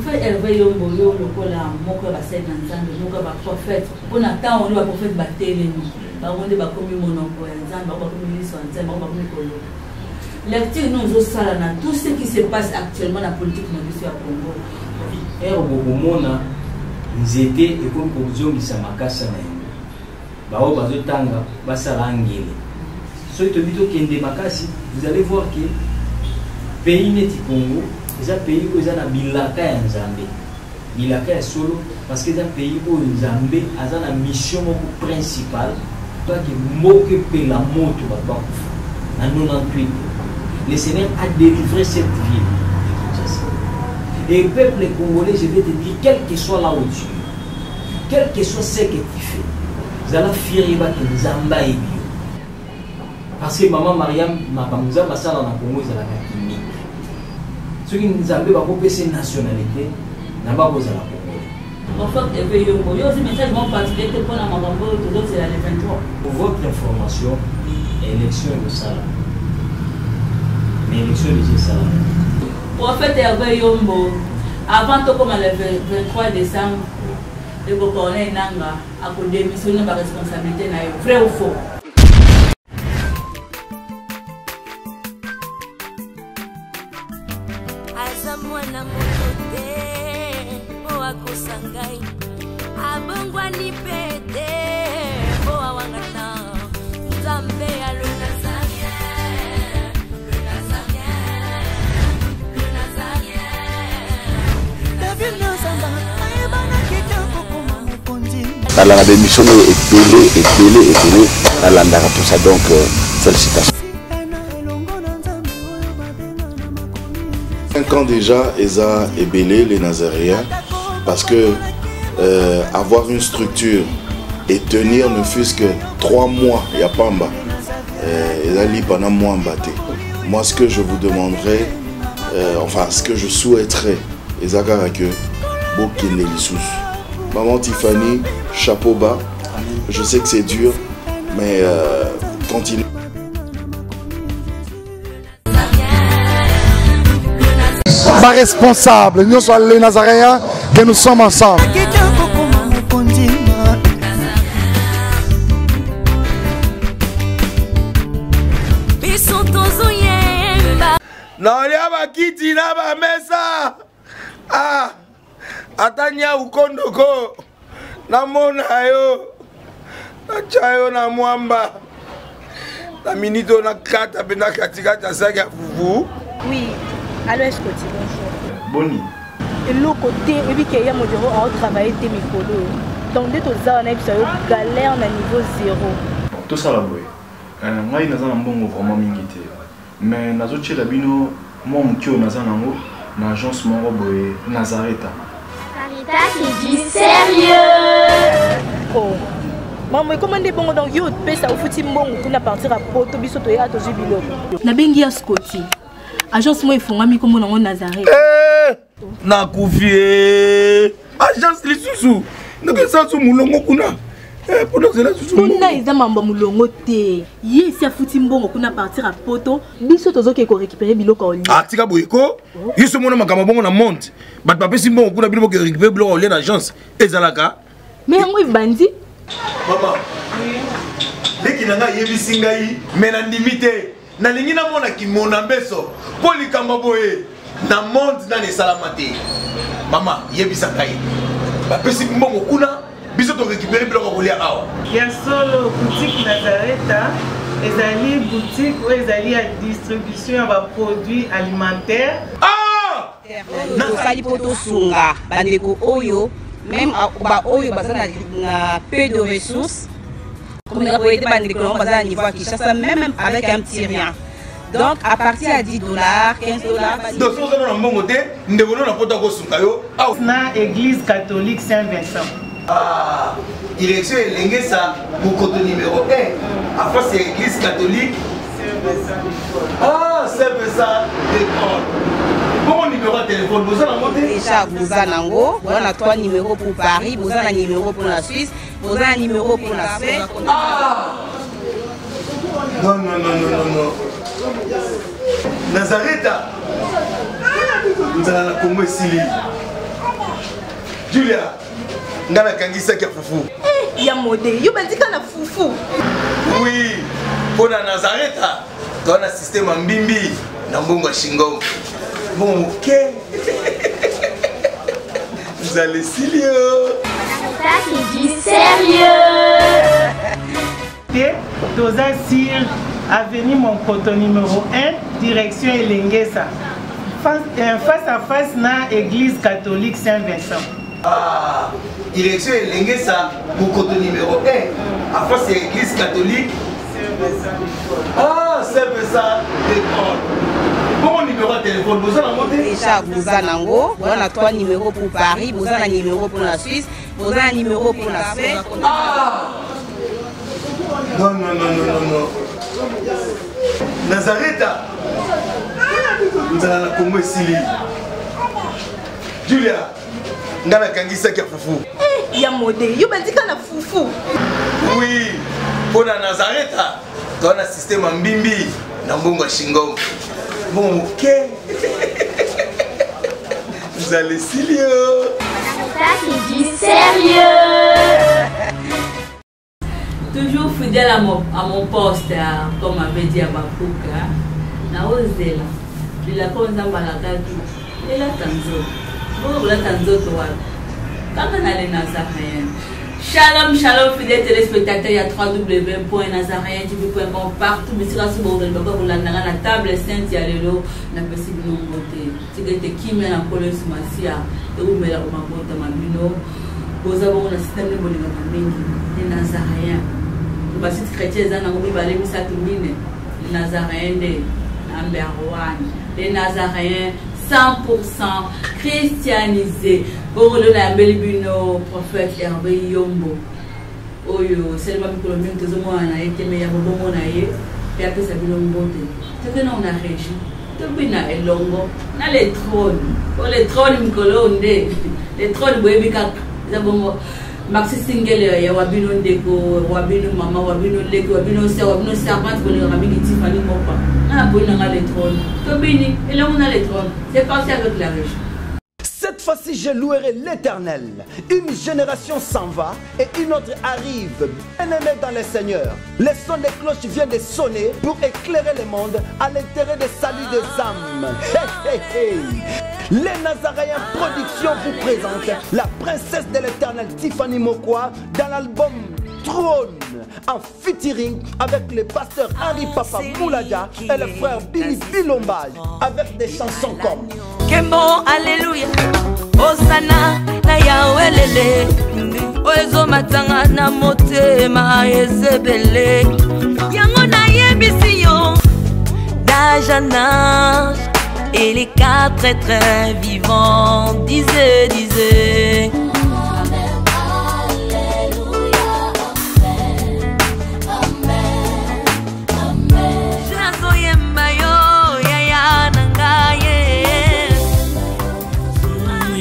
prophète Hervé Yombo yo lokola moko ba sait dans Nzambe moko ba prophète on attend on ba prophète ba telemi ba onde ba komi monoko ya Nzambe ba komi liso Nzambe ba komi kolo lecture nous au sala na tout ce qui se passe actuellement dans la politique mondiale à Congo et au bomona nzete et comme position bisa makasa na yango bao bazotanga basala ngeli so to bito kende makasi vous allez voir que pays neti Congo c'est un pays où ils ont bilaka ya Nzambe bilaka ya solo parce que c'est un pays où Nzambe a une mission principale toi qui moque pe la moto ba en 98 le Seigneur a délivré cette ville de Kinshasa. Et le peuple congolais, je vais te dire, quel que soit là où tu es, quel que soit ce que tu fais, vous allez fier que Nzamba est bio. Parce que maman Mariam, ma pamuza, ma sala na Congo, ils ont unique. Ceux qui Nzamba va couper ses nationalités, n'a pas besoin de la Congo. En fait, il y a aussi un message particulier que pour la Magambo, c'est la 23. Pour votre information, élection est au Salam. Mais l'élection est au Salam. Prophète Hervé Yombo, avant de commencer le 23 décembre, le colonel Nanga a démissionné de la responsabilité. Vrai ou faux? La démission est belée, à l'andara tout ça, donc félicitations. 5 ans déjà, Eza est belé, les Nazaréens, parce que avoir une structure et tenir ne fût-ce que 3 mois, il n'y a pas en bas. Eza li pendant moi en bâté. Moi, ce que je vous demanderais, enfin, ce que je souhaiterais, Eza que Bokine Lissous. Maman Tiffany, chapeau bas. Je sais que c'est dur, mais continue. Pas responsable, nous sommes les Nazaréens, que nous sommes ensemble. Atanya ukondoko namona yo nachayo na mwamba na minito na kata pena katikata saki ya fufu. Oui, alors est-ce que tu bonjour Boni et le côté et puis qu'il y a mon bureau à travailler des micros donc dès aux ans on a galère na niveau 0 tout ça la boy moi il naza na mbongo vraiment mingité mais nazo tchela bino moi mukio naza nango na agence moko boy Nazareta. C'est du sérieux. Oh. Maman, comment est bon donc yo pe ça au fouti mbongo kuna partir à poto biso to ya to jibilo. Na bengi ya Scotty. Agence moi ifongami comme na Nazareth. Na kufie. Agence lisusu. Ndeke ça su mulongo kuna. Pour cela susu. Kuna iza mamba mulongo te. Yesi ya fouti mbongo kuna partir à poto biso tozo ke ko récupérer biloko oli. Ah tika boyeko. Yiso mona makama bongo na monte. Bat papa si mbongo kuna biloko récupérer biloko oli na agence. Ezalaka. Mais yango ibandi. Maman. Leki nanga yebisi ngai mena ndimite. Na lingi na mona ki mona mbeso. Poli kamba boye. Na monte na ne salamate. Mama yebisa ngai. Ba pesi mbongo kuna biso to récupérer biloko oli awa. Ya solo boutique Nazareta. Ezali boutique ou ezali à distribution de produits alimentaires. Ah! Nakali poto sunga bandeko oyo même ba oyo bazana na peu de ressources comme on a été bandeko bazana niveau Kinshasa même avec un petit rien. Donc à partir à $10, $15. Donc si on a un bon côté, nous devons la poto ko sunga yo. Na église catholique Saint-Vincent. Ah, direction Lengesa, mon côté numéro 1. Après c'est l'église catholique. Ah, c'est ça. Bon numéro de téléphone, vous avez monté déjà vous avez on a 3 numéros pour Paris, vous avez un numéro pour la Suisse, vous avez un numéro pour la Suède. Ah! Non. Nazareta. Nous allons la Congo ici. Julia, ngana kangisa kia fufu. Ya modé, yo bandika na fufu. Oui, pour la Nazareth, dans le système mbimbi, na mbongo shingo. Bon, ok. Vous allez sérieux. Ça c'est du sérieux. Dosa Sir, avenue mon coton numéro 1, direction Elengesa. Face à face na église catholique Saint-Vincent. Ah, direction Elengesa, mon coton numéro 1. À face de l'église catholique Saint-Vincent. Ah, Saint-Vincent d'école. Bon numéro de téléphone, vous avez monté déjà, vous avez on a 3 numéros pour Paris, vous avez un numéro pour la Suisse, vous avez un numéro pour la Suisse. Ah! Non. Nazareth, vous allez la Congo ici. Julia, ngana kangisa kia fufu. Ya modé, yo bandika na fufu. Oui, pour la Nazareth, dans le système mbimbi, na mbongo shingo. Bon, ok. Vous allez sérieux. Ça c'est du sérieux. Toujours fidèle à mon poste, comme avait dit à Bakuka. Na ozela. Il a comme ça balagatu. Il a tanzo. Bon, la tanzo toi. Quand on a les Nazaréens. Shalom, fidèles téléspectateurs, il y a www.nazaréentv.com partout, mais si vous avez la table sainte, il y a le lot, la possible beauté. Si vous avez qui met la colère sur ma sia, vous mettez la beauté dans ma mino, vous avez un système de bonheur les Nazaréens. Vous avez des chrétiens, vous avez des Satumine, les Nazaréens de Number 1, les Nazaréens 100% christianisé. Pour le Bino, prophète Hervé Yombo. Oyo, c'est le même que le même que moi on a été meilleur au bon monaïe. Et après ça vient au beauté. C'est que nous on a régi. Tout bien est longo. On a les trônes. Pour les trônes, les trônes, baby kak. Maxi single ya wabino ndeko, wabino mama, wabino leki, wabino servante pour les rabbins qui Tiffany Mopa. On a besoin de les trônes. Tout bien, et là on a les trônes. C'est parti avec la régie. Cette fois-ci, je louerai l'Éternel. Une génération s'en va et une autre arrive. Bien-aimés dans le Seigneur, le son des cloches vient de sonner pour éclairer le monde à l'intérêt des saluts des âmes. Les Nazaréens Productions vous présentent la princesse de l'Éternel Tiffany Mokwa dans l'album Trône, en featuring avec le pasteur Henri Papa Moulaja et le frère Billy Bilomba, avec des chansons comme Kembo, Alléluia, Osana, na Yahweh lele, Oezo matanga na motema ezebele, Yango na yebisiyo, d'âge en âge, et les 4 êtres vivants disaient.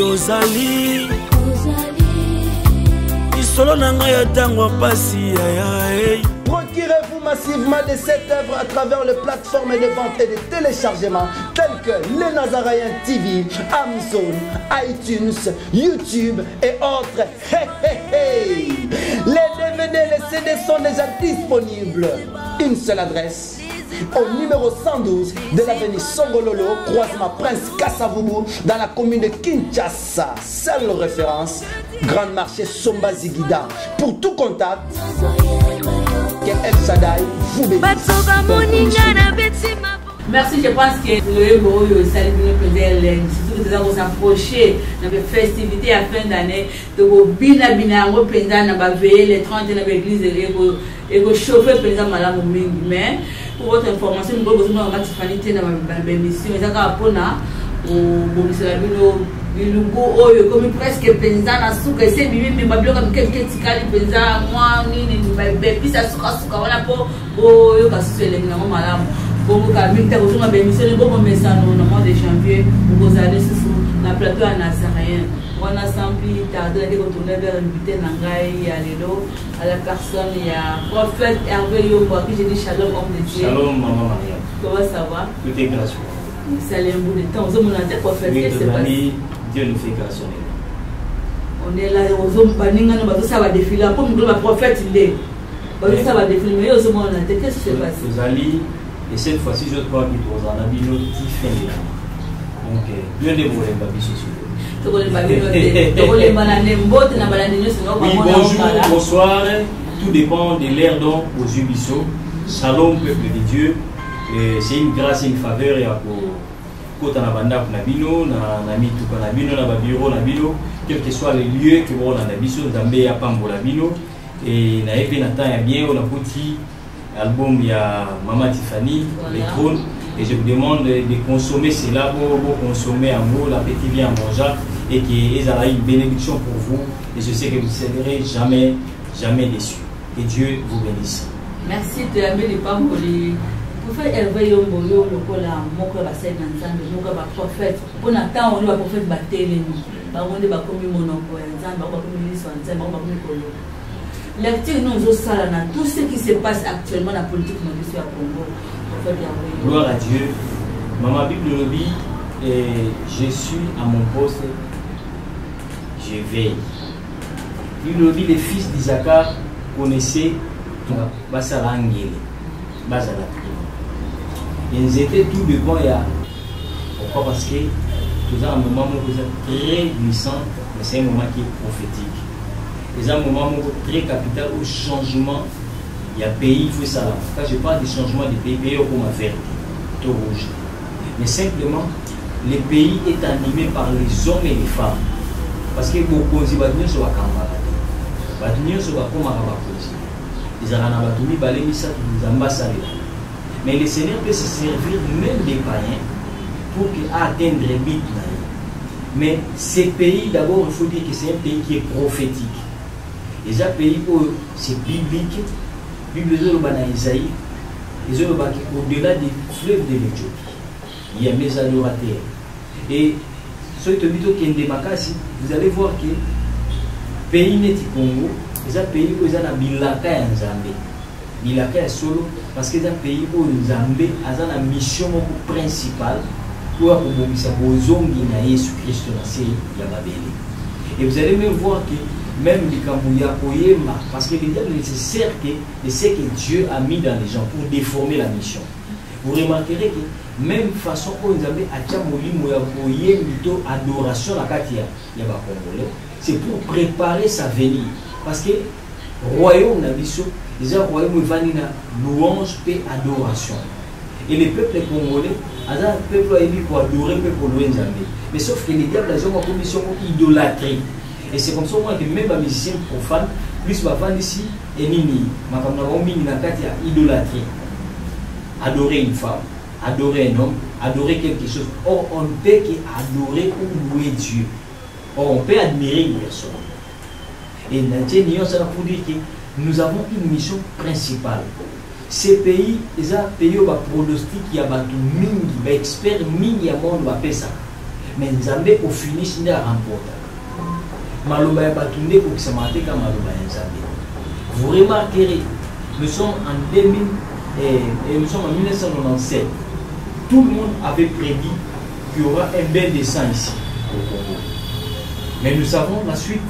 Ozali Isolo nanga ya tango pasi ya. Procurez-vous massivement de cette œuvre à travers les plateformes de vente et de téléchargement telles que les Nazaréens TV, Amazon, iTunes, YouTube et autres. Les DVD et les CD sont déjà disponibles. Une seule adresse. Au numéro 112 de l'avenue Songololo, croisement Prince Kassavubu, dans la commune de Kinshasa. Seule référence, Grand Marché Somba Zigida. Pour tout contact, que El Shaddai vous bénisse. Merci, je pense que le héros, ça surtout que nous approcher dans les festivités à fin d'année, de vos bina veiller les 30 dans l'église et vous chauffer président madame mais pour votre information, nous avons besoin de Tiffany dans l'émission. Nous avons comme presque président à souka c'est bibi mais bablo comme quelqu'un tikali président moi ni bébé ça souka voilà pour yo ka sous les ngamo malamu bon ka minta ko tuma bémission le bon message au mois de janvier vous allez sur la plateau à Nazaréen on a sempli tarder de retourner vers invité nangai à l'élo à la personne il y a prophète Hervé Yombo qui j'ai dit shalom homme de Dieu shalom maman Maria comment ça va tout est grâce ça allait un bout de temps vous me l'avez prophète c'est pas Dieu nous fait grâce. On est là, aux hommes, ça va défiler. Comme le prophète, il est. Ça va défiler. Mais qu'est-ce qui se passe? Vous allez, et cette fois-ci, je crois qu'il faut en avoir une autre différente. Donc, bien dévoilé, Babi Soso. Oui, bonjour, bonsoir. Tout dépend de l'ère dont aux Ubisoft. Shalom, peuple de Dieu. C'est une grâce et une faveur. Kota na banda na bino na mituka na bino na babiro na bino, quel que soit le lieu que vous avez biso Nzambe ya pambola bino et na epe na temps ya bien on a petit album ya Mama Tiffany le trône et je vous demande de consommer cela pour consommer amour la petite vie en mangeant et que ça a une bénédiction pour vous et je sais que vous ne serez jamais déçus. Que Dieu vous bénisse. Merci de aimer les pambolis. Vous faites élever le boyo, le cola, mon cœur va s'être ensemble, mon cœur va prophète. Pour l'instant, on va prophète battre les nous. On va comme mon oncle, on va comme les soins, on va comme les colos. Lecture nous au salana, tout ce qui se passe actuellement dans la politique ici à Congo. Gloire à Dieu. Maman Bible le dit, je suis à mon poste, je veille. Il le dit, les fils d'Isaac connaissaient Basalangele, Basala. Ils étaient tout devant. Pourquoi? Parce que c'est un moment très puissant, mais c'est un moment qui est prophétique. C'est un moment très capital au changement. Il y a pays, il faut ça. Quand je parle de changement de pays, pays comme un vert, tout rouge. Mais simplement, le pays est animé par les hommes et les femmes. Parce que beaucoup de gens sont à Kambala. Ils sont à Kambala. Ils sont à Kambala. Ils sont à Kambala. Mais le Seigneur peut se servir même des païens pour atteindre les buts. Mais ces pays, d'abord, il faut dire que c'est un pays qui est prophétique. Les pays où c'est biblique, Bible de Isaïe, au-delà des fleuves de l'Éthiopie, il y a mes adorateurs. Et ce qui est vous allez voir que le pays n'est pas Congo, c'est un pays où il y a Bilaka et Nzambe. Bilaka est solo parce que c'est un pays où Nzambe a une mission principale pour abomisa bozongi na Yesu Christ na se ya babeli. Et vous allez même voir que même les Kambouya Koyema, parce que le diable nécessaire que ce que Dieu a mis dans les gens pour déformer la mission. Vous remarquerez que même façon où Nzambe a tia molimo ya koye mito adoration la katia ya ba Congolais, c'est pour préparer sa venue parce que royaume na biso les royaume vani na louange et adoration. Et les peuples congolais, un peuple a élu pour adorer, pour louer Nzambe. Mais sauf que les diables ont une commission idolâtrie. Et c'est comme ça que même un musicien profane, plus va vendre ici, et nini, ma comme nous avons mis une idolâtrie. Adorer une femme, adorer un homme, adorer quelque chose. Or, on ne peut qu'adorer ou louer Dieu. Or, on peut admirer une personne. Et nous ça pour dire que nous avons une mission principale. Ces pays, ils ont payé un pronostic, il y a des experts, il y a monde qui ça. Mais Nzambe au finish, il a remporté. Maloba ya batunde pour que ça mate comme Maloba ya Nzambe. Vous remarquerez, nous sommes en 2000 et nous sommes en 1997. Tout le monde avait prédit qu'il y aura un bel dessin ici au Congo. Mais nous savons la suite.